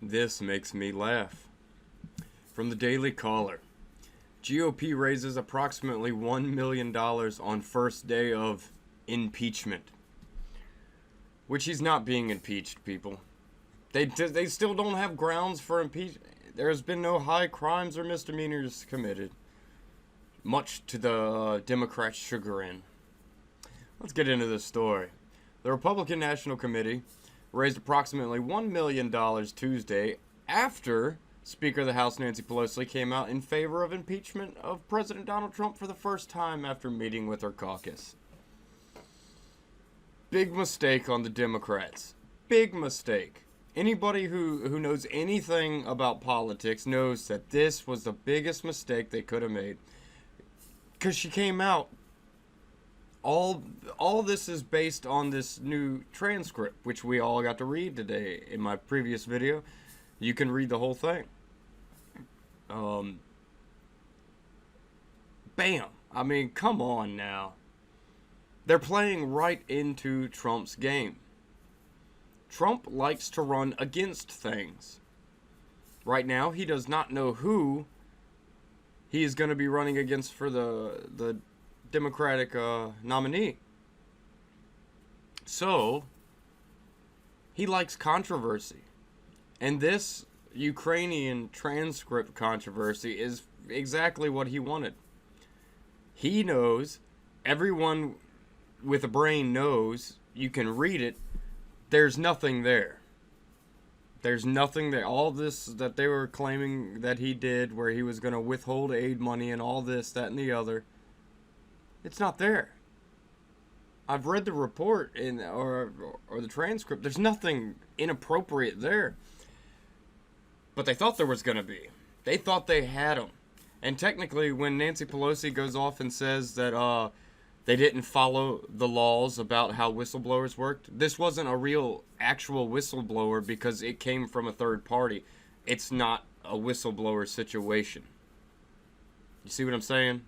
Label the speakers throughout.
Speaker 1: This makes me laugh. From the Daily Caller. GOP raises approximately $1 million on first day of impeachment. Which he's not being impeached, people. They still don't have grounds for impeachment. There has been no high crimes or misdemeanors committed. Much to the Democrats' chagrin. Let's get into this story. The Republican National Committee raised approximately $1 million Tuesday after Speaker of the House Nancy Pelosi came out in favor of impeachment of President Donald Trump for the first time after meeting with her caucus. Big mistake on the Democrats. Big mistake. Anybody who knows anything about politics knows that this was the biggest mistake they could have made. Because she came out. All this is based on this new transcript, which we all got to read today in my previous video. You can read the whole thing. Bam. I mean, come on now. They're playing right into Trump's game. Trump likes to run against things. Right now, he does not know who he is going to be running against for the Democratic nominee. So, he likes controversy. And this Ukrainian transcript controversy is exactly what he wanted. He knows, everyone with a brain knows, you can read it, there's nothing there. There's nothing there. All this that they were claiming that he did, where he was going to withhold aid money and all this, that, and the other, it's not there. I've read the report or the transcript. There's nothing inappropriate there. But they thought there was going to be. They thought they had him. And technically, when Nancy Pelosi goes off and says that they didn't follow the laws about how whistleblowers worked, this wasn't a real, actual whistleblower because it came from a third party. It's not a whistleblower situation. You see what I'm saying?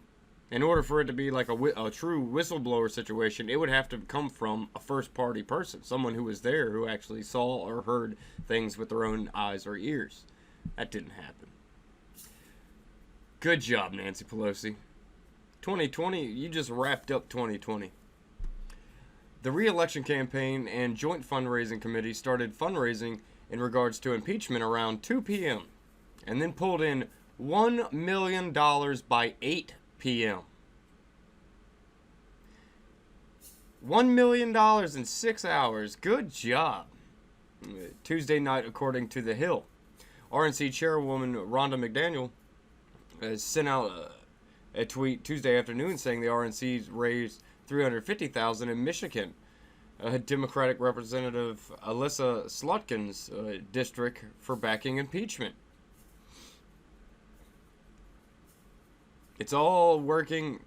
Speaker 1: In order for it to be like a true whistleblower situation, it would have to come from a first-party person, someone who was there, who actually saw or heard things with their own eyes or ears. That didn't happen. Good job, Nancy Pelosi. 2020, you just wrapped up 2020. The re-election campaign and joint fundraising committee started fundraising in regards to impeachment around 2 p.m. and then pulled in $1 million by 8 p.m. $1 million in 6 hours. Good job. Tuesday night, according to The Hill, RNC chairwoman Rhonda McDaniel sent out a tweet Tuesday afternoon saying the RNC's raised $350,000 in Michigan. Democratic Representative Alyssa Slotkin's district for backing impeachment. It's all working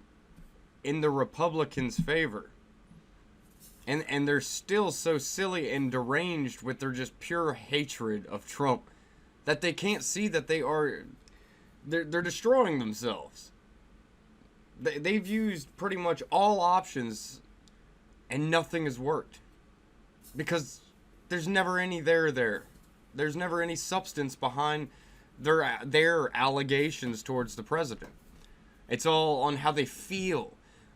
Speaker 1: in the Republicans' favor. And they're still so silly and deranged with their just pure hatred of Trump that they can't see that they're destroying themselves. They've used pretty much all options and nothing has worked. Because there's never any there. There's never any substance behind their allegations towards the president. It's all on how they feel.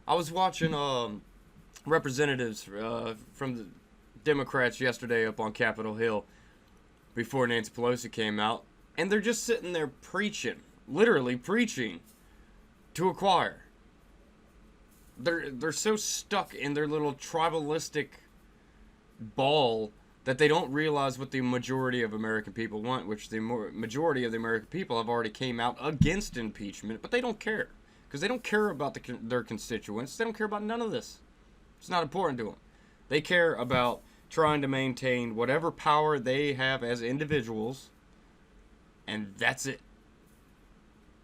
Speaker 1: I was watching representatives from the Democrats yesterday up on Capitol Hill before Nancy Pelosi came out, and they're just sitting there preaching, literally preaching to a choir. They're so stuck in their little tribalistic ball that they don't realize what the majority of American people want, which the majority of the American people have already came out against impeachment, but they don't care. Because they don't care about their constituents. They don't care about none of this. It's not important to them. They care about trying to maintain whatever power they have as individuals, and that's it.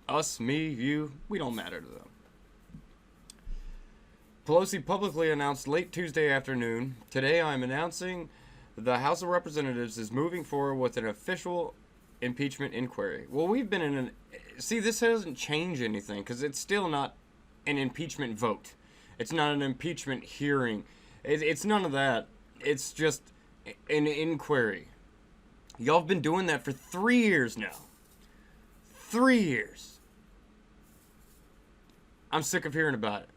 Speaker 1: Us, me, you, we don't matter to them. Pelosi publicly announced late Tuesday afternoon, "Today I am announcing the House of Representatives is moving forward with an official impeachment inquiry." Well, we've been in see, this hasn't changed anything because it's still not an impeachment vote. It's not an impeachment hearing. It's none of that. It's just an inquiry. Y'all have been doing that for 3 years now. 3 years. I'm sick of hearing about it.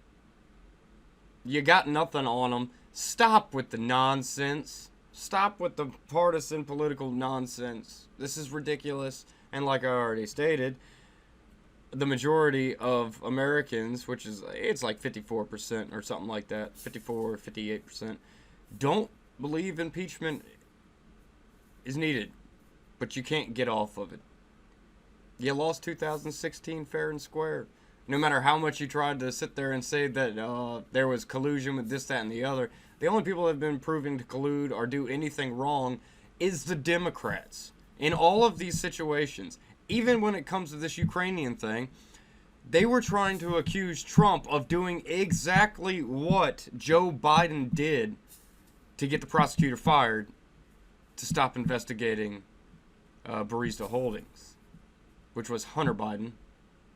Speaker 1: You got nothing on them. Stop with the nonsense. Stop with the partisan political nonsense. This is ridiculous. And like I already stated, the majority of Americans, which is, it's like 54% or something like that, 54, 58%, don't believe impeachment is needed. But you can't get off of it. You lost 2016 fair and square. No matter how much you tried to sit there and say that there was collusion with this, that, and the other, the only people that have been proven to collude or do anything wrong is the Democrats. In all of these situations, even when it comes to this Ukrainian thing, they were trying to accuse Trump of doing exactly what Joe Biden did to get the prosecutor fired to stop investigating Barista Holdings, which was Hunter Biden,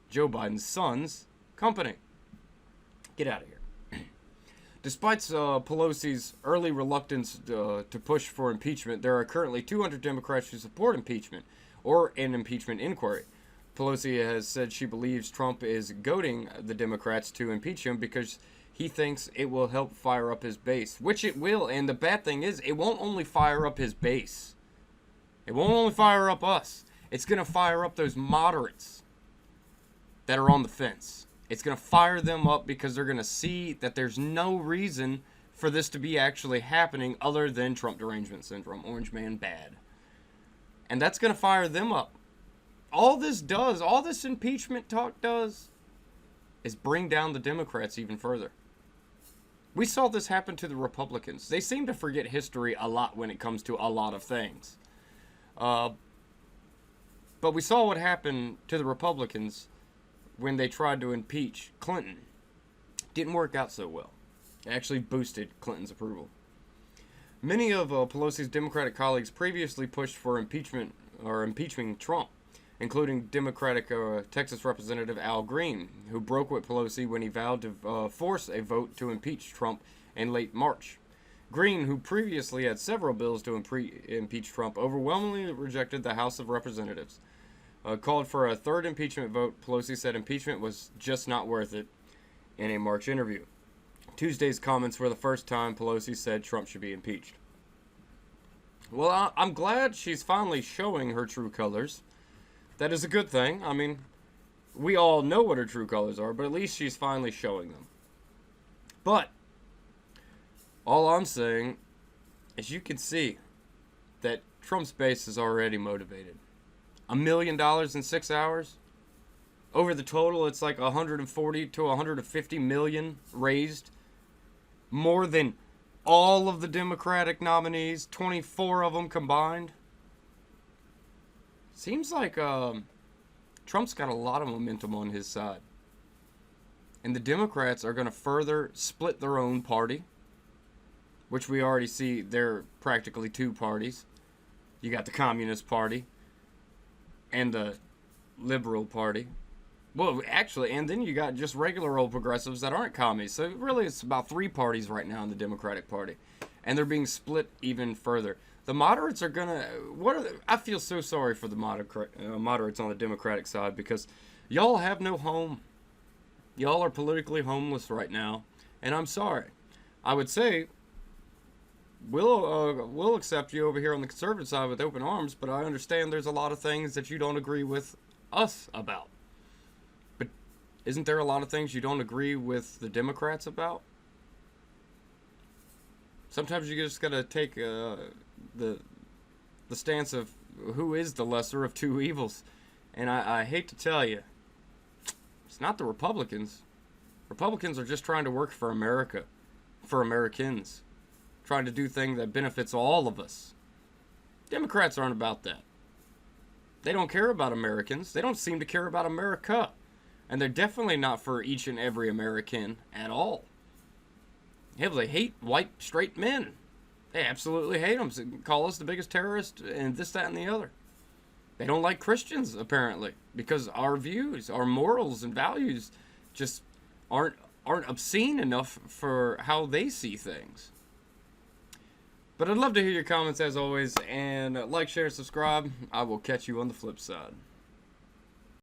Speaker 1: Joe Biden's son's company. Get out of here. Despite Pelosi's early reluctance to push for impeachment, there are currently 200 Democrats who support impeachment or an impeachment inquiry. Pelosi has said she believes Trump is goading the Democrats to impeach him because he thinks it will help fire up his base, which it will. And the bad thing is, it won't only fire up his base. It won't only fire up us. It's going to fire up those moderates that are on the fence. It's going to fire them up because they're going to see that there's no reason for this to be actually happening other than Trump derangement syndrome, orange man bad. And that's going to fire them up. All this impeachment talk does, is bring down the Democrats even further. We saw this happen to the Republicans. They seem to forget history a lot when it comes to a lot of things. But we saw what happened to the Republicans when they tried to impeach Clinton. Didn't work out so well. It actually boosted Clinton's approval. Many of Pelosi's Democratic colleagues previously pushed for impeachment or impeaching Trump, including Democratic Texas Representative Al Green, who broke with Pelosi when he vowed to force a vote to impeach Trump in late March. Green, who previously had several bills to impeach Trump, overwhelmingly rejected the House of Representatives. Called for a third impeachment vote, Pelosi said impeachment was just not worth it in a March interview. Tuesday's comments were the first time Pelosi said Trump should be impeached. Well, I'm glad she's finally showing her true colors. That is a good thing. I mean, we all know what her true colors are, but at least she's finally showing them. But all I'm saying is you can see that Trump's base is already motivated. $1 million in 6 hours. Over the total, it's like 140 to 150 million raised. More than all of the Democratic nominees, 24 of them combined. Seems like Trump's got a lot of momentum on his side. And the Democrats are going to further split their own party, which we already see they're practically two parties. You got the Communist Party and the Liberal Party. Well, actually, and then you got just regular old progressives that aren't commies. So really it's about three parties right now in the Democratic Party. And they're being split even further. The moderates are going to... I feel so sorry for the moderates on the Democratic side because y'all have no home. Y'all are politically homeless right now. And I'm sorry. I would say we'll accept you over here on the conservative side with open arms, but I understand there's a lot of things that you don't agree with us about. But isn't there a lot of things you don't agree with the Democrats about? Sometimes you just gotta take the stance of who is the lesser of two evils. And I hate to tell you, it's not the Republicans. Republicans are just trying to work for America, for Americans, trying to do things that benefits all of us. Democrats aren't about that. They don't care about Americans. They don't seem to care about America. And they're definitely not for each and every American at all. Hell, they hate white, straight men. They absolutely hate them. They call us the biggest terrorist and this, that, and the other. They don't like Christians, apparently, because our views, our morals and values just aren't obscene enough for how they see things. But I'd love to hear your comments as always, and like, share, subscribe. I will catch you on the flip side.